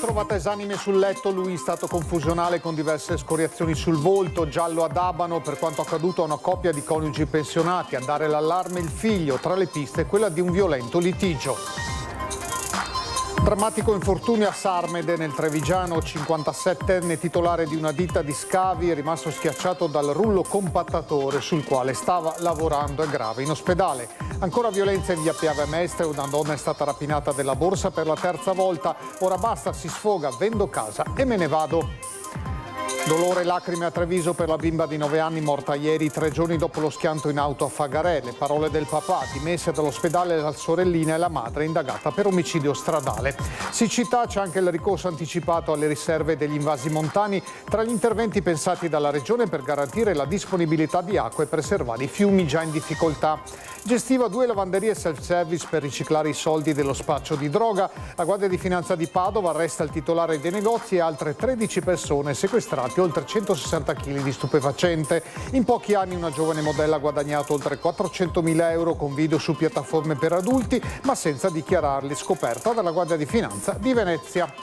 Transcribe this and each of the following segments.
trovata esanime sul letto, lui in stato confusionale con diverse scoriazioni sul volto, giallo ad Abano per quanto accaduto a una coppia di coniugi pensionati, a dare l'allarme il figlio, tra le piste quella di un violento litigio. Drammatico infortunio a Sarmede nel Trevigiano, 57enne titolare di una ditta di scavi è rimasto schiacciato dal rullo compattatore sul quale stava lavorando, è grave in ospedale. Ancora violenza in via Piave Mestre, una donna è stata rapinata della borsa per la terza volta, ora basta, si sfoga, vendo casa e me ne vado. Dolore e lacrime a Treviso per la bimba di 9 anni morta ieri, 3 giorni dopo lo schianto in auto a Fagarè. Le parole del papà, dimesse dall'ospedale la sorellina e la madre indagata per omicidio stradale. Siccità, c'è anche il ricorso anticipato alle riserve degli invasi montani, tra gli interventi pensati dalla Regione per garantire la disponibilità di acqua e preservare i fiumi già in difficoltà. Gestiva 2 lavanderie self-service per riciclare i soldi dello spaccio di droga. La Guardia di Finanza di Padova arresta il titolare dei negozi e altre 13 persone sequestrate, oltre 160 kg di stupefacente. In pochi anni una giovane modella ha guadagnato oltre 400.000 euro con video su piattaforme per adulti, ma senza dichiararli, scoperta dalla Guardia di Finanza di Venezia.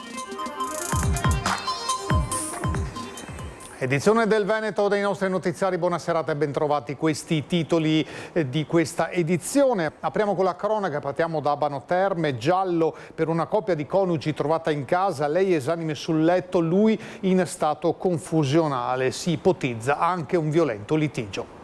Edizione del Veneto dei nostri notiziari, buona serata e bentrovati. Questi i titoli di questa edizione. Apriamo con la cronaca, partiamo da Abano Terme, giallo per una coppia di coniugi trovata in casa, lei esanime sul letto, lui in stato confusionale. Si ipotizza anche un violento litigio.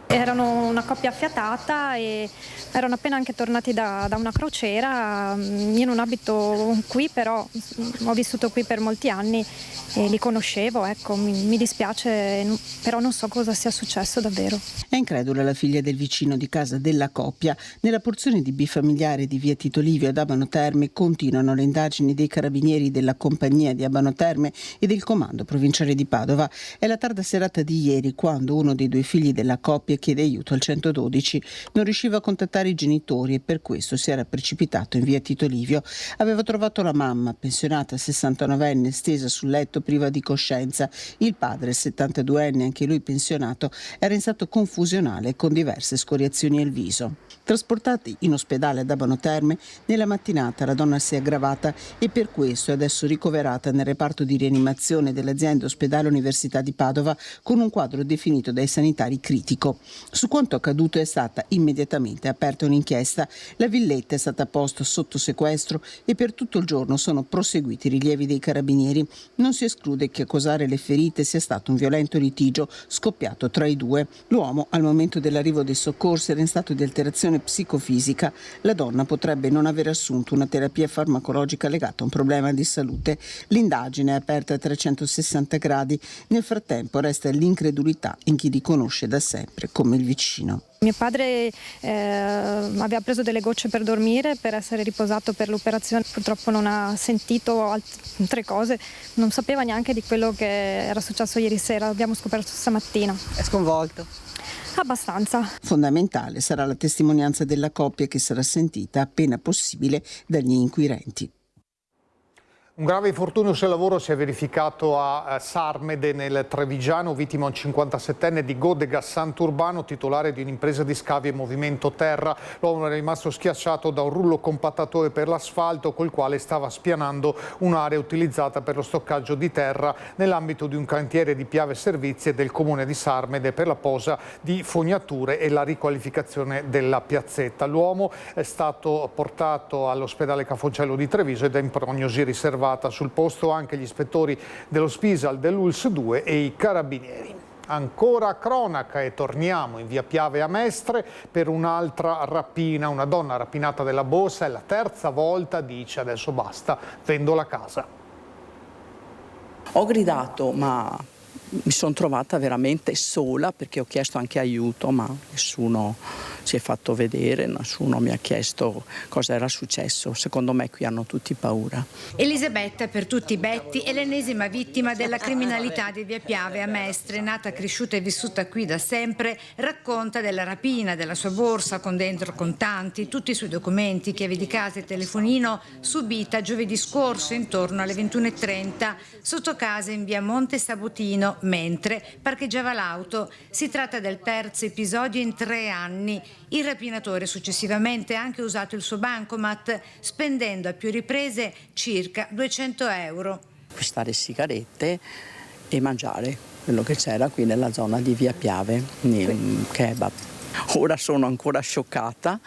Erano una coppia affiatata e erano appena anche tornati da una crociera. Io non abito qui, però ho vissuto qui per molti anni e li conoscevo, ecco, mi dispiace, però non so cosa sia successo davvero. È incredula la figlia del vicino di casa della coppia. Nella porzione di bifamiliare di via Tito Livio ad Abano Terme continuano le indagini dei carabinieri della compagnia di Abano Terme e del comando provinciale di Padova. È la tarda serata di ieri quando uno dei 2 figli della coppia chiede aiuto al 112. Non riusciva a contattare i genitori e per questo si era precipitato in via Tito Livio. Aveva trovato la mamma, pensionata 69enne, stesa sul letto priva di coscienza. Il padre, 72enne, anche lui pensionato, era in stato confusionale con diverse scoriazioni al viso. Trasportati in ospedale ad Abano Terme, nella mattinata la donna si è aggravata e per questo è adesso ricoverata nel reparto di rianimazione dell'azienda ospedale Università di Padova con un quadro definito dai sanitari critico. Su quanto accaduto è stata immediatamente aperta un'inchiesta, la villetta è stata posta sotto sequestro e per tutto il giorno sono proseguiti i rilievi dei carabinieri. Non si esclude che a causare le ferite sia stato un violento litigio scoppiato tra i 2. L'uomo al momento dell'arrivo dei soccorsi era in stato di alterazione psicofisica. La donna potrebbe non aver assunto una terapia farmacologica legata a un problema di salute. L'indagine è aperta a 360 gradi. Nel frattempo resta l'incredulità in chi li conosce da sempre come il vicino. Mio padre aveva preso delle gocce per dormire, per essere riposato per l'operazione. Purtroppo non ha sentito altre cose, non sapeva neanche di quello che era successo ieri sera, l'abbiamo scoperto stamattina. È sconvolto? Abbastanza. Fondamentale sarà la testimonianza della coppia che sarà sentita appena possibile dagli inquirenti. Un grave infortunio sul lavoro si è verificato a Sarmede nel Trevigiano, vittima un 57enne di Godega Sant'Urbano, titolare di un'impresa di scavi e movimento terra. L'uomo è rimasto schiacciato da un rullo compattatore per l'asfalto col quale stava spianando un'area utilizzata per lo stoccaggio di terra nell'ambito di un cantiere di Piave Servizi e del comune di Sarmede per la posa di fognature e la riqualificazione della piazzetta. L'uomo è stato portato all'ospedale Cafoncello di Treviso ed è in prognosi riservata. Sul posto anche gli ispettori dello Spisal, dell'ULS 2 e i carabinieri. Ancora cronaca e torniamo in via Piave a Mestre per un'altra rapina. Una donna rapinata della borsa, è la terza volta, dice adesso basta, vendo la casa. Ho gridato ma mi sono trovata veramente sola perché ho chiesto anche aiuto ma nessuno si è fatto vedere, nessuno mi ha chiesto cosa era successo. Secondo me qui hanno tutti paura. Elisabetta, per tutti i Betti, è l'ennesima vittima della criminalità di via Piave a Mestre. Nata, cresciuta e vissuta qui da sempre, racconta della rapina della sua borsa con dentro contanti, tutti i suoi documenti, chiavi di casa e telefonino, subita giovedì scorso intorno alle 21:30 sotto casa in via Monte Sabotino mentre parcheggiava l'auto. Si tratta del terzo episodio in 3 anni. Il rapinatore successivamente ha anche usato il suo bancomat, spendendo a più riprese circa 200 euro. Acquistare sigarette e mangiare quello che c'era qui nella zona di Via Piave, il kebab. Ora sono ancora scioccata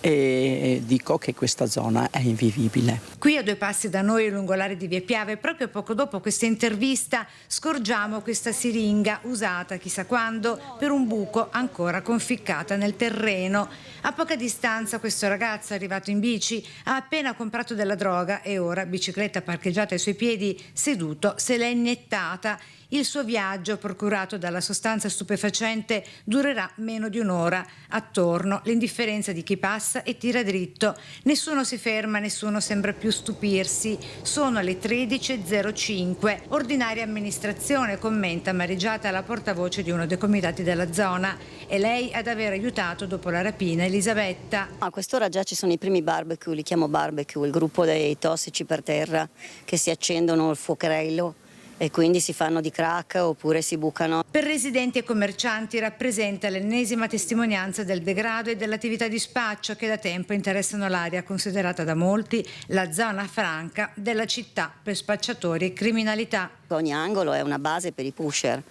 e dico che questa zona è invivibile. Qui a 2 passi da noi, lungo l'area di Via Piave, proprio poco dopo questa intervista, scorgiamo questa siringa usata chissà quando per un buco ancora conficcata nel terreno. A poca distanza questo ragazzo, arrivato in bici, ha appena comprato della droga e ora, bicicletta parcheggiata ai suoi piedi, seduto, se l'è iniettata. Il suo viaggio, procurato dalla sostanza stupefacente, durerà meno di un'ora. Attorno l'indifferenza di chi passa e tira dritto. Nessuno si ferma, nessuno sembra più stupirsi. Sono le 13.05. Ordinaria amministrazione, commenta amareggiata la portavoce di uno dei comitati della zona. È lei ad aver aiutato dopo la rapina Elisabetta. A quest'ora già ci sono i primi barbecue, li chiamo barbecue, il gruppo dei tossici per terra che si accendono il fuocherello e quindi si fanno di crack oppure si bucano. Per residenti e commercianti rappresenta l'ennesima testimonianza del degrado e dell'attività di spaccio che da tempo interessano l'area considerata da molti la zona franca della città per spacciatori e criminalità. Ogni angolo è una base per i pusher.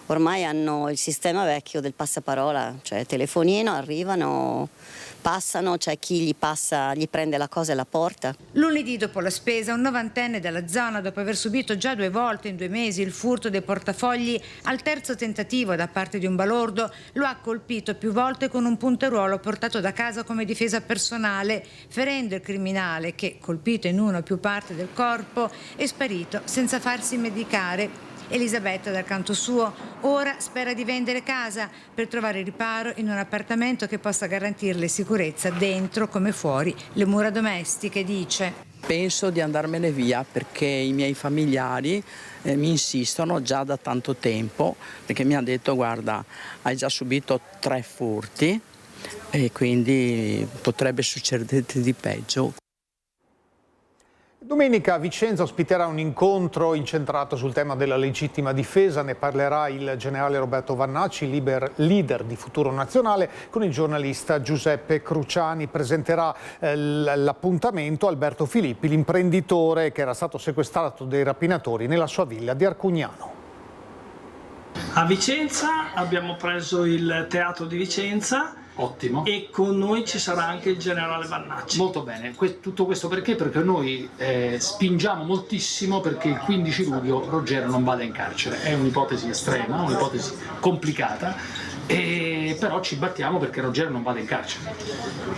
Ormai hanno il sistema vecchio del passaparola, cioè telefonino, arrivano, passano, c'è chi gli prende la cosa e la porta. Lunedì dopo la spesa, un 90enne della zona, dopo aver subito già 2 volte in 2 mesi il furto dei portafogli, al terzo tentativo da parte di un balordo, lo ha colpito più volte con un punteruolo portato da casa come difesa personale, ferendo il criminale che, colpito in una o più parti del corpo, è sparito senza farsi medicare. Elisabetta, dal canto suo, ora spera di vendere casa per trovare riparo in un appartamento che possa garantirle sicurezza dentro come fuori le mura domestiche, dice. Penso di andarmene via perché i miei familiari mi insistono già da tanto tempo, perché mi hanno detto: guarda, hai già subito 3 furti e quindi potrebbe succederti di peggio. Domenica Vicenza ospiterà un incontro incentrato sul tema della legittima difesa. Ne parlerà il generale Roberto Vannacci, leader di Futuro Nazionale, con il giornalista Giuseppe Cruciani. Presenterà l'appuntamento Alberto Filippi, l'imprenditore che era stato sequestrato dai rapinatori nella sua villa di Arcugnano. A Vicenza abbiamo preso il teatro di Vicenza. Ottimo. E con noi ci sarà anche il generale Vannacci. Molto bene. Tutto questo perché? Perché noi spingiamo moltissimo perché il 15 luglio Roggero non vada in carcere. È un'ipotesi estrema, un'ipotesi complicata, però ci battiamo perché Roggero non vada in carcere.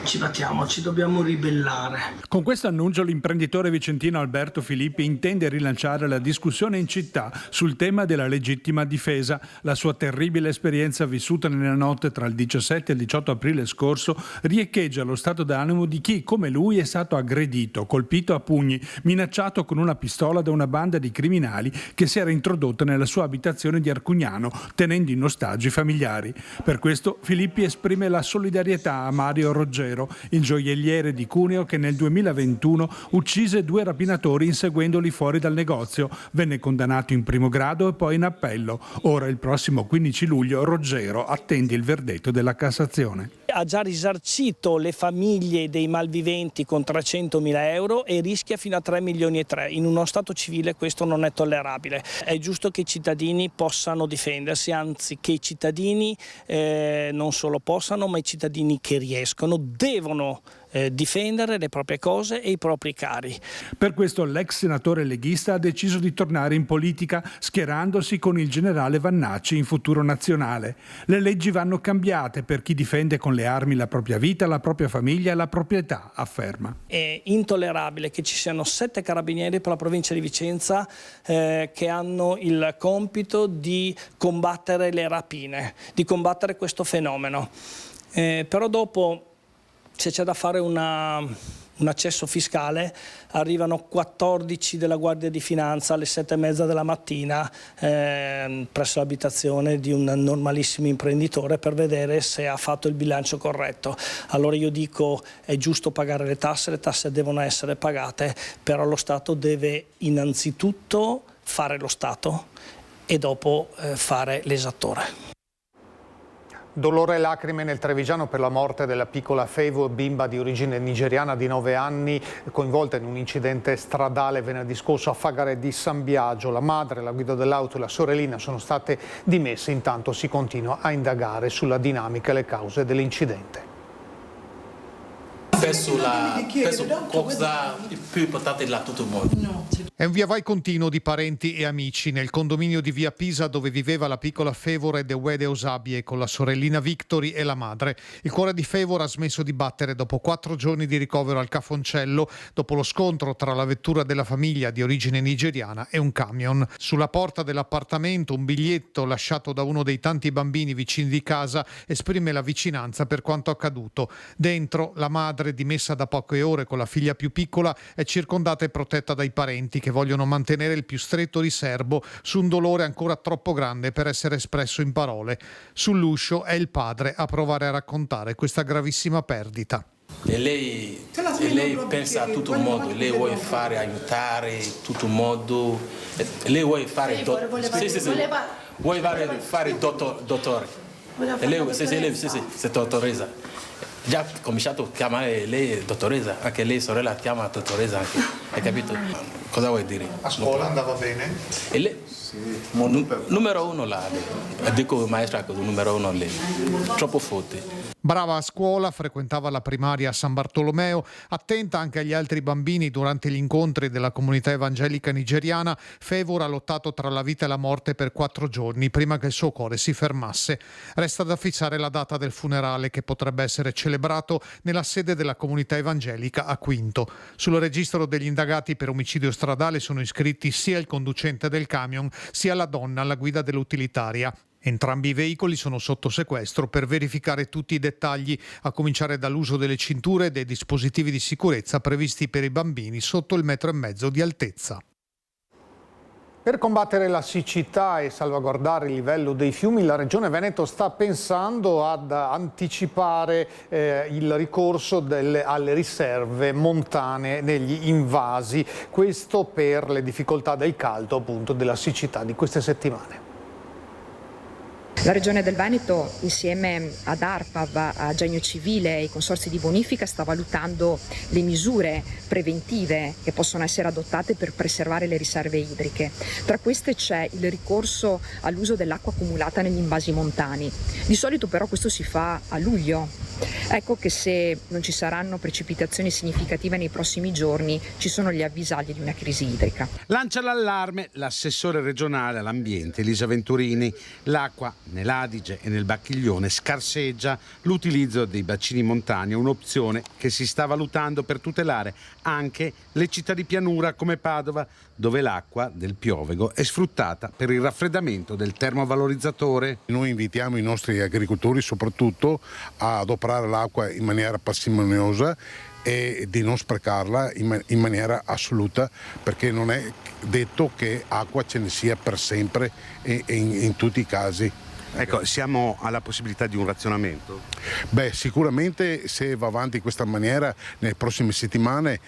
Ci battiamo, ci dobbiamo ribellare. Con questo annuncio l'imprenditore vicentino Alberto Filippi intende rilanciare la discussione in città sul tema della legittima difesa. La sua terribile esperienza vissuta nella notte tra il 17 e il 18 aprile scorso riecheggia lo stato d'animo di chi, come lui, è stato aggredito, colpito a pugni, minacciato con una pistola da una banda di criminali che si era introdotta nella sua abitazione di Arcugnano, tenendo in ostaggio i familiari. Per questo Filippi esprime la solidarietà a Mario Roggero, il gioielliere di Cuneo che nel 2021 uccise 2 rapinatori inseguendoli fuori dal negozio. Venne condannato in primo grado e poi in appello. Ora, il prossimo 15 luglio, Roggero attende il verdetto della Cassazione. Ha già risarcito le famiglie dei malviventi con 300.000 euro e rischia fino a 3,3 milioni. In uno Stato civile questo non è tollerabile. È giusto che i cittadini possano difendersi, anzi che i cittadini non solo possano, ma i cittadini che riescono devono difendere le proprie cose e i propri cari. Per questo l'ex senatore leghista ha deciso di tornare in politica schierandosi con il generale Vannacci in Futuro Nazionale. Le leggi vanno cambiate per chi difende con le armi la propria vita, la propria famiglia e la proprietà, afferma. È intollerabile che ci siano 7 carabinieri per la provincia di Vicenza che hanno il compito di combattere le rapine, di combattere questo fenomeno. Però dopo, se c'è da fare un accesso fiscale, arrivano 14 della Guardia di Finanza alle 7:30 della mattina presso l'abitazione di un normalissimo imprenditore per vedere se ha fatto il bilancio corretto. Allora io dico, è giusto pagare le tasse devono essere pagate, però lo Stato deve innanzitutto fare lo Stato e dopo fare l'esattore. Dolore e lacrime nel Trevigiano per la morte della piccola Favor, bimba di origine nigeriana di 9 anni, coinvolta in un incidente stradale venerdì scorso a Fagare di San Biagio. La madre, la guida dell'auto e la sorellina sono state dimesse, intanto si continua a indagare sulla dinamica e le cause dell'incidente. Penso cosa più importante da tutto il mondo. È un via vai continuo di parenti e amici nel condominio di via Pisa dove viveva la piccola Favor Edewede Osabie con la sorellina Victory e la madre. Il cuore di Favor ha smesso di battere dopo 4 giorni di ricovero al Cafoncello dopo lo scontro tra la vettura della famiglia di origine nigeriana e un camion. Sulla porta dell'appartamento un biglietto lasciato da uno dei tanti bambini vicini di casa esprime la vicinanza per quanto accaduto. Dentro la madre, dimessa da poche ore con la figlia più piccola, è circondata e protetta dai parenti che vogliono mantenere il più stretto riserbo su un dolore ancora troppo grande per essere espresso in parole. Sull'uscio è il padre a provare a raccontare questa gravissima perdita. E lei pensa a tutto il mondo, lei vuole fare aiutare tutto il mondo, lei vuole fare vuole fare dottore. E lei è dottoressa. Già ho cominciato a chiamare lei dottoressa, anche lei sorella chiama dottoressa anche, hai capito? Cosa vuoi dire? A scuola andava bene? E lei? Numero 1 là, dico maestra numero 1 lei, troppo forte. Brava a scuola, frequentava la primaria a San Bartolomeo, attenta anche agli altri bambini durante gli incontri della comunità evangelica nigeriana. Favor ha lottato tra la vita e la morte per 4 giorni prima che il suo cuore si fermasse. Resta da fissare la data del funerale che potrebbe essere celebrato nella sede della comunità evangelica a Quinto. Sul registro degli indagati per omicidio stradale sono iscritti sia il conducente del camion sia la donna alla guida dell'utilitaria. Entrambi i veicoli sono sotto sequestro per verificare tutti i dettagli, a cominciare dall'uso delle cinture e dei dispositivi di sicurezza previsti per i bambini sotto il 1,5 metri di altezza. Per combattere la siccità e salvaguardare il livello dei fiumi, la Regione Veneto sta pensando ad anticipare il ricorso alle riserve montane negli invasi, questo per le difficoltà del caldo, appunto, della siccità di queste settimane. La Regione del Veneto, insieme ad ARPAV, a Genio Civile e ai consorzi di bonifica, sta valutando le misure preventive che possono essere adottate per preservare le riserve idriche. Tra queste c'è il ricorso all'uso dell'acqua accumulata negli invasi montani. Di solito però questo si fa a luglio. Ecco che se non ci saranno precipitazioni significative nei prossimi giorni ci sono gli avvisagli di una crisi idrica. Lancia l'allarme l'assessore regionale all'ambiente Elisa Venturini. L'acqua nell'Adige e nel Bacchiglione scarseggia, l'utilizzo dei bacini montani è un'opzione che si sta valutando per tutelare anche le città di pianura come Padova, dove l'acqua del piovego è sfruttata per il raffreddamento del termovalorizzatore. Noi invitiamo i nostri agricoltori soprattutto a adoperare l'acqua in maniera parsimoniosa e di non sprecarla in maniera assoluta, perché non è detto che acqua ce ne sia per sempre in tutti i casi. Ecco, siamo alla possibilità di un razionamento? Beh, sicuramente se va avanti in questa maniera nelle prossime settimane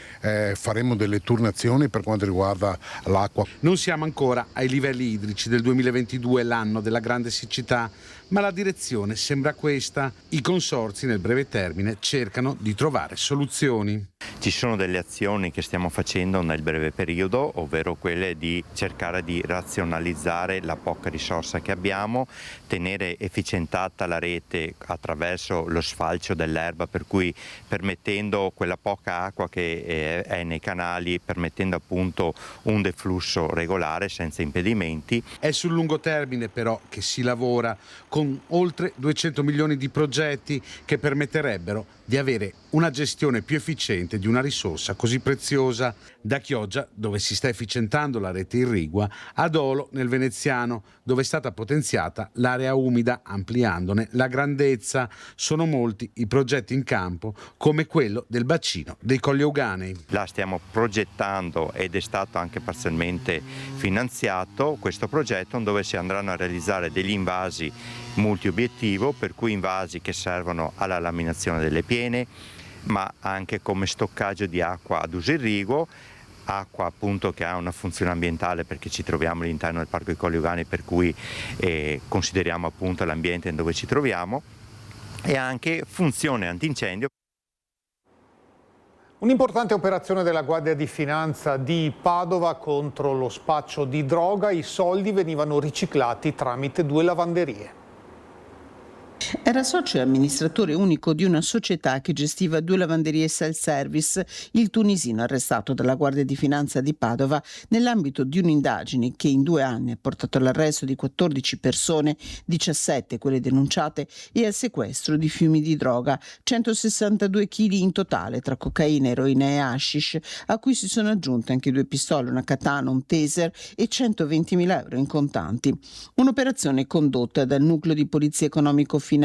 faremo delle turnazioni per quanto riguarda l'acqua. Non siamo ancora ai livelli idrici del 2022, l'anno della grande siccità, ma la direzione sembra questa. I consorzi nel breve termine cercano di trovare soluzioni. Ci sono delle azioni che stiamo facendo nel breve periodo, ovvero quelle di cercare di razionalizzare la poca risorsa che abbiamo, tenere efficientata la rete attraverso lo sfalcio dell'erba, per cui permettendo quella poca acqua che è nei canali, permettendo appunto un deflusso regolare senza impedimenti. È sul lungo termine però che si lavora con oltre 200 milioni di progetti che permetterebbero di avere una gestione più efficiente di una risorsa così preziosa. Da Chioggia, dove si sta efficientando la rete irrigua, a Dolo nel Veneziano, dove è stata potenziata l'area umida ampliandone la grandezza. Sono molti i progetti in campo, come quello del bacino dei Colli Euganei. La stiamo progettando ed è stato anche parzialmente finanziato questo progetto, dove si andranno a realizzare degli invasi multiobiettivo, per cui invasi che servono alla laminazione delle piene, ma anche come stoccaggio di acqua ad uso irriguo, acqua appunto che ha una funzione ambientale perché ci troviamo all'interno del Parco dei Colli Euganei, per cui consideriamo appunto l'ambiente dove ci troviamo. e anche funzione antincendio. Un'importante operazione della Guardia di Finanza di Padova contro lo spaccio di droga. I soldi venivano riciclati tramite 2 lavanderie. Era socio e amministratore unico di una società che gestiva 2 lavanderie self-service, il tunisino arrestato dalla Guardia di Finanza di Padova nell'ambito di un'indagine che in 2 anni ha portato all'arresto di 14 persone, 17 quelle denunciate, e al sequestro di fiumi di droga, 162 kg in totale tra cocaina, eroina e hashish, a cui si sono aggiunte anche 2 pistole, una katana, un taser e 120.000 euro in contanti. Un'operazione condotta dal Nucleo di Polizia Economico-Finanziaria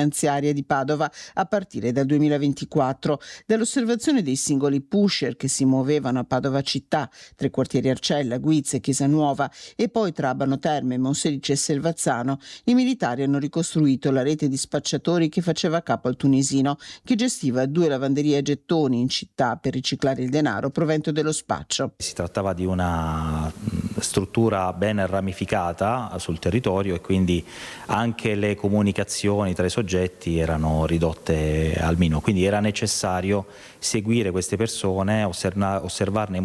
di Padova a partire dal 2024. Dall'osservazione dei singoli pusher che si muovevano a Padova città, tra i quartieri Arcella, Guizza e Chiesa Nuova, e poi tra Abano Terme, Monselice e Selvazzano, i militari hanno ricostruito la rete di spacciatori che faceva capo al tunisino, che gestiva 2 lavanderie a gettoni in città per riciclare il denaro provento dello spaccio. Si trattava di una struttura ben ramificata sul territorio e quindi anche le comunicazioni tra i soggetti erano ridotte al minimo, quindi era necessario seguire queste persone, osservarne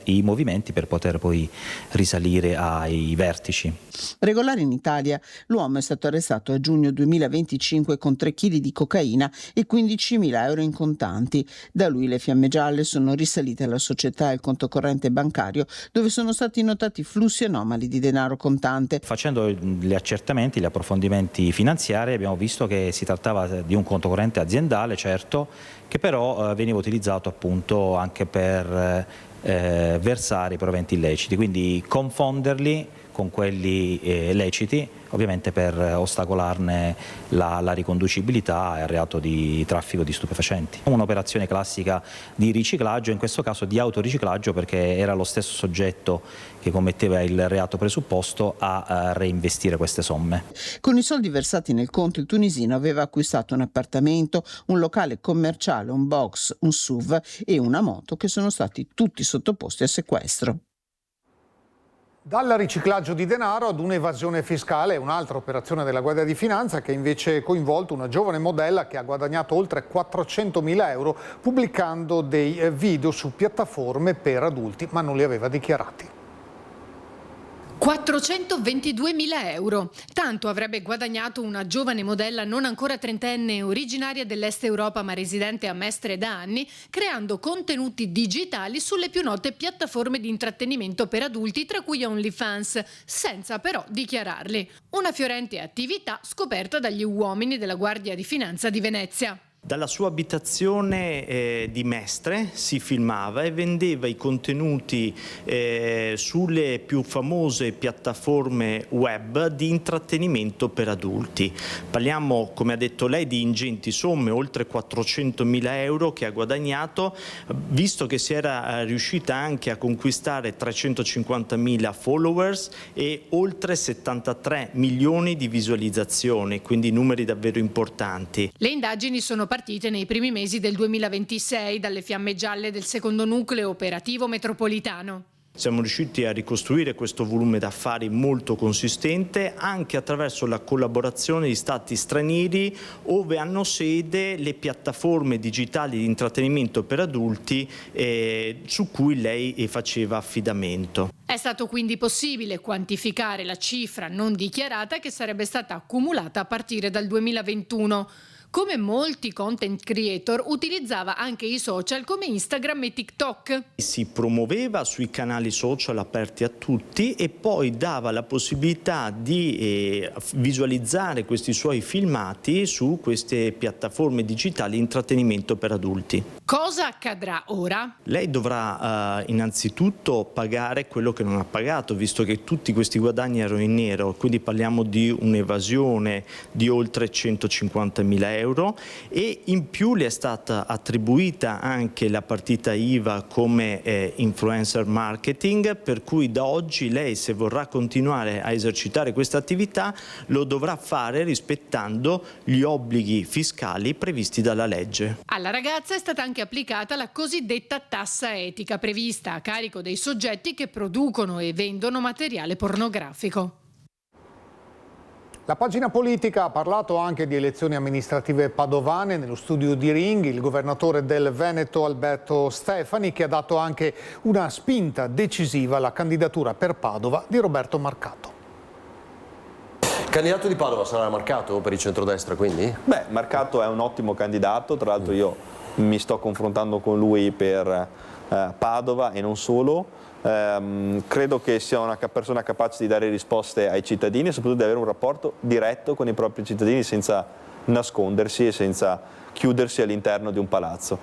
i movimenti per poter poi risalire ai vertici. Regolare in Italia, l'uomo è stato arrestato a giugno 2025 con 3 kg di cocaina e 15.000 euro in contanti. Da lui le fiamme gialle sono risalite alla società e al conto corrente bancario, dove sono stati notati flussi anomali di denaro contante. Facendo gli accertamenti, gli approfondimenti finanziari, abbiamo visto che si trattava di un conto corrente aziendale, certo, che però veniva utilizzato appunto anche per versare i proventi illeciti, quindi confonderli con quelli leciti, ovviamente per ostacolarne la riconducibilità al reato di traffico di stupefacenti. Un'operazione classica di riciclaggio, in questo caso di autoriciclaggio, perché era lo stesso soggetto che commetteva il reato presupposto a reinvestire queste somme. Con i soldi versati nel conto, il tunisino aveva acquistato un appartamento, un locale commerciale, un box, un SUV e una moto che sono stati tutti sottoposti a sequestro. Dal riciclaggio di denaro ad un'evasione fiscale, un'altra operazione della Guardia di Finanza che invece ha coinvolto una giovane modella che ha guadagnato oltre 400.000 euro pubblicando dei video su piattaforme per adulti, ma non li aveva dichiarati. 422.000 euro. Tanto avrebbe guadagnato una giovane modella non ancora trentenne, originaria dell'Est Europa ma residente a Mestre da anni, creando contenuti digitali sulle più note piattaforme di intrattenimento per adulti, tra cui OnlyFans, senza però dichiararli. Una fiorente attività scoperta dagli uomini della Guardia di Finanza di Venezia. Dalla sua abitazione di Mestre si filmava e vendeva i contenuti sulle più famose piattaforme web di intrattenimento per adulti. Parliamo, come ha detto lei, di ingenti somme, oltre 400.000 euro che ha guadagnato, visto che si era riuscita anche a conquistare 350.000 followers e oltre 73 milioni di visualizzazioni, quindi numeri davvero importanti. Le indagini sono partite nei primi mesi del 2026 dalle fiamme gialle del secondo nucleo operativo metropolitano. Siamo riusciti a ricostruire questo volume d'affari molto consistente anche attraverso la collaborazione di stati stranieri ove hanno sede le piattaforme digitali di intrattenimento per adulti su cui lei faceva affidamento. È stato quindi possibile quantificare la cifra non dichiarata che sarebbe stata accumulata a partire dal 2021. Come molti content creator, utilizzava anche i social come Instagram e TikTok. Si promuoveva sui canali social aperti a tutti e poi dava la possibilità di visualizzare questi suoi filmati su queste piattaforme digitali di intrattenimento per adulti. Cosa accadrà ora? Lei dovrà innanzitutto pagare quello che non ha pagato, visto che tutti questi guadagni erano in nero, quindi parliamo di un'evasione di oltre 150.000 euro e in più le è stata attribuita anche la partita IVA come influencer marketing, per cui da oggi lei, se vorrà continuare a esercitare questa attività, lo dovrà fare rispettando gli obblighi fiscali previsti dalla legge. Alla ragazza è stata anche applicata la cosiddetta tassa etica prevista a carico dei soggetti che producono e vendono materiale pornografico. La pagina politica ha parlato anche di elezioni amministrative padovane. Nello studio di Ring il governatore del Veneto Alberto Stefani, che ha dato anche una spinta decisiva alla candidatura per Padova di Roberto Marcato. Il candidato di Padova sarà Marcato per il centrodestra, quindi? Beh, Marcato è un ottimo candidato, tra l'altro io mi sto confrontando con lui per Padova e non solo. Credo che sia una persona capace di dare risposte ai cittadini e soprattutto di avere un rapporto diretto con i propri cittadini senza nascondersi e senza chiudersi all'interno di un palazzo.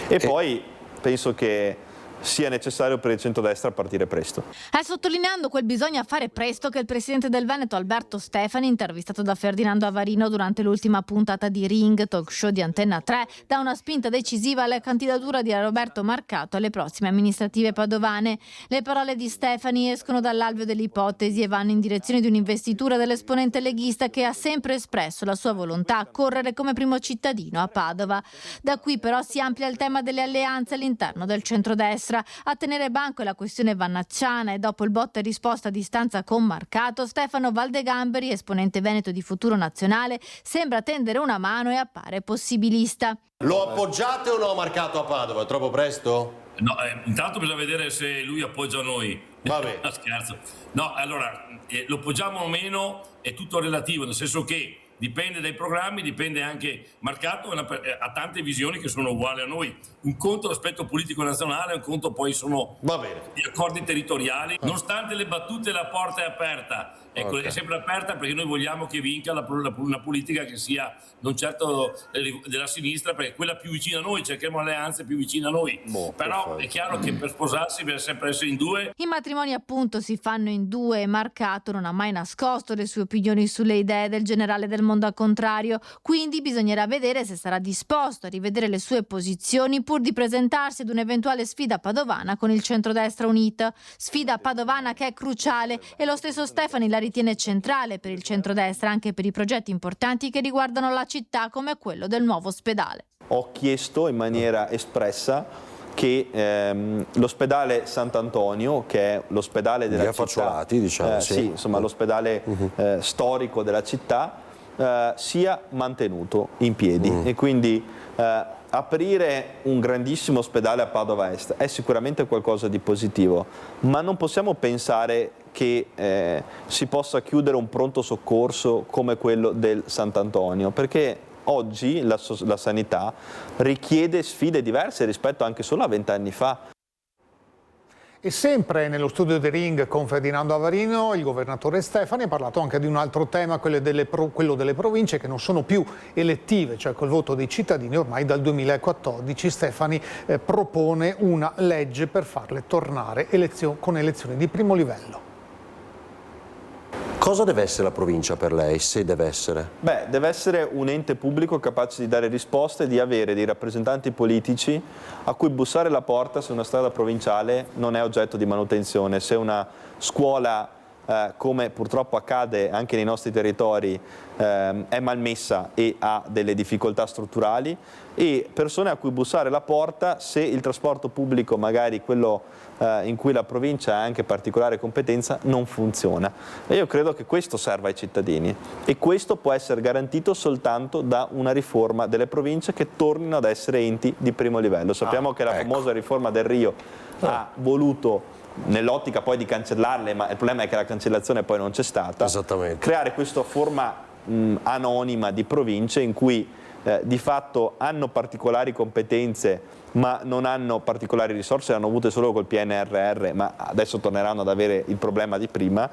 E poi penso che sia necessario per il centrodestra partire presto. È sottolineando quel bisogna fare presto che il presidente del Veneto Alberto Stefani, intervistato da Ferdinando Avarino durante l'ultima puntata di Ring, talk show di Antenna 3, dà una spinta decisiva alla candidatura di Roberto Marcato alle prossime amministrative padovane. Le parole di Stefani escono dall'alveo delle ipotesi e vanno in direzione di un'investitura dell'esponente leghista che ha sempre espresso la sua volontà a correre come primo cittadino a Padova. Da qui però si amplia il tema delle alleanze all'interno del centrodestra. A tenere banco è la questione Vannacciana e dopo il botta e risposta a distanza con Marcato, Stefano Valdegamberi, esponente veneto di Futuro Nazionale, sembra tendere una mano e appare possibilista. Lo appoggiate o no Marcato a Padova? È troppo presto? No, intanto bisogna vedere se lui appoggia noi. Vabbè. No, scherzo. No, allora, lo appoggiamo o meno è tutto relativo, nel senso che dipende dai programmi, dipende anche. Marcato ha tante visioni che sono uguali a noi. Un conto l'aspetto politico nazionale, un conto poi sono gli accordi territoriali. Nonostante le battute, la porta è aperta. Ecco, è sempre aperta perché noi vogliamo che vinca una politica che sia non certo della sinistra, perché quella più vicina a noi, cerchiamo alleanze più vicine a noi. Però è chiaro che per sposarsi bisogna sempre essere in due. I matrimoni appunto si fanno in due e Marcato non ha mai nascosto le sue opinioni sulle idee del generale del mondo al contrario, quindi bisognerà vedere se sarà disposto a rivedere le sue posizioni pur di presentarsi ad un'eventuale sfida padovana con il centrodestra unito. Sfida padovana che è cruciale e lo stesso Stefani la ritiene centrale per il centrodestra anche per i progetti importanti che riguardano la città come quello del nuovo ospedale. Ho chiesto in maniera espressa che l'ospedale Sant'Antonio, che è l'ospedale della città, diciamo, sì, insomma l'ospedale storico della città, sia mantenuto in piedi e quindi aprire un grandissimo ospedale a Padova Est è sicuramente qualcosa di positivo, ma non possiamo pensare che si possa chiudere un pronto soccorso come quello del Sant'Antonio, perché oggi la sanità richiede sfide diverse rispetto anche solo a 20 anni fa. E sempre nello studio di Ring con Ferdinando Avarino, il governatore Stefani ha parlato anche di un altro tema, quello delle province che non sono più elettive, cioè col voto dei cittadini. Ormai dal 2014 Stefani propone una legge per farle tornare con elezioni di primo livello. Cosa deve essere la provincia per lei, se deve essere? Beh, deve essere un ente pubblico capace di dare risposte e di avere dei rappresentanti politici a cui bussare la porta se una strada provinciale non è oggetto di manutenzione, se una scuola, come purtroppo accade anche nei nostri territori, è malmessa e ha delle difficoltà strutturali, e persone a cui bussare la porta se il trasporto pubblico, magari quello in cui la provincia ha anche particolare competenza, non funziona. E io credo che questo serva ai cittadini e questo può essere garantito soltanto da una riforma delle province che tornino ad essere enti di primo livello. Sappiamo che la famosa riforma del Rio ha voluto, nell'ottica poi di cancellarle, ma il problema è che la cancellazione poi non c'è stata, creare questa forma anonima di province in cui di fatto hanno particolari competenze ma non hanno particolari risorse, le hanno avute solo col PNRR, ma adesso torneranno ad avere il problema di prima,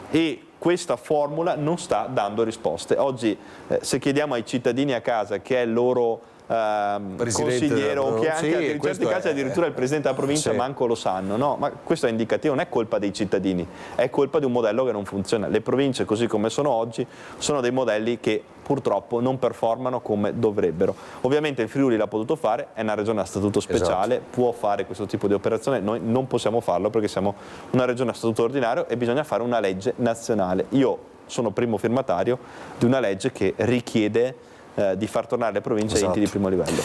e questa formula non sta dando risposte. Oggi se chiediamo ai cittadini a casa che è il loro consigliere, o che anche in certi casi addirittura il presidente della provincia manco lo sanno, no? Ma questo è indicativo, non è colpa dei cittadini, è colpa di un modello che non funziona. Le province così come sono oggi sono dei modelli che purtroppo non performano come dovrebbero. Ovviamente il Friuli l'ha potuto fare, è una regione a statuto speciale, può fare questo tipo di operazione, noi non possiamo farlo perché siamo una regione a statuto ordinario e bisogna fare una legge nazionale. Io sono primo firmatario di una legge che richiede di far tornare le province a enti di primo livello.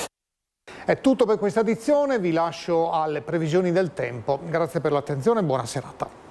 È tutto per questa edizione, vi lascio alle previsioni del tempo. Grazie per l'attenzione e buona serata.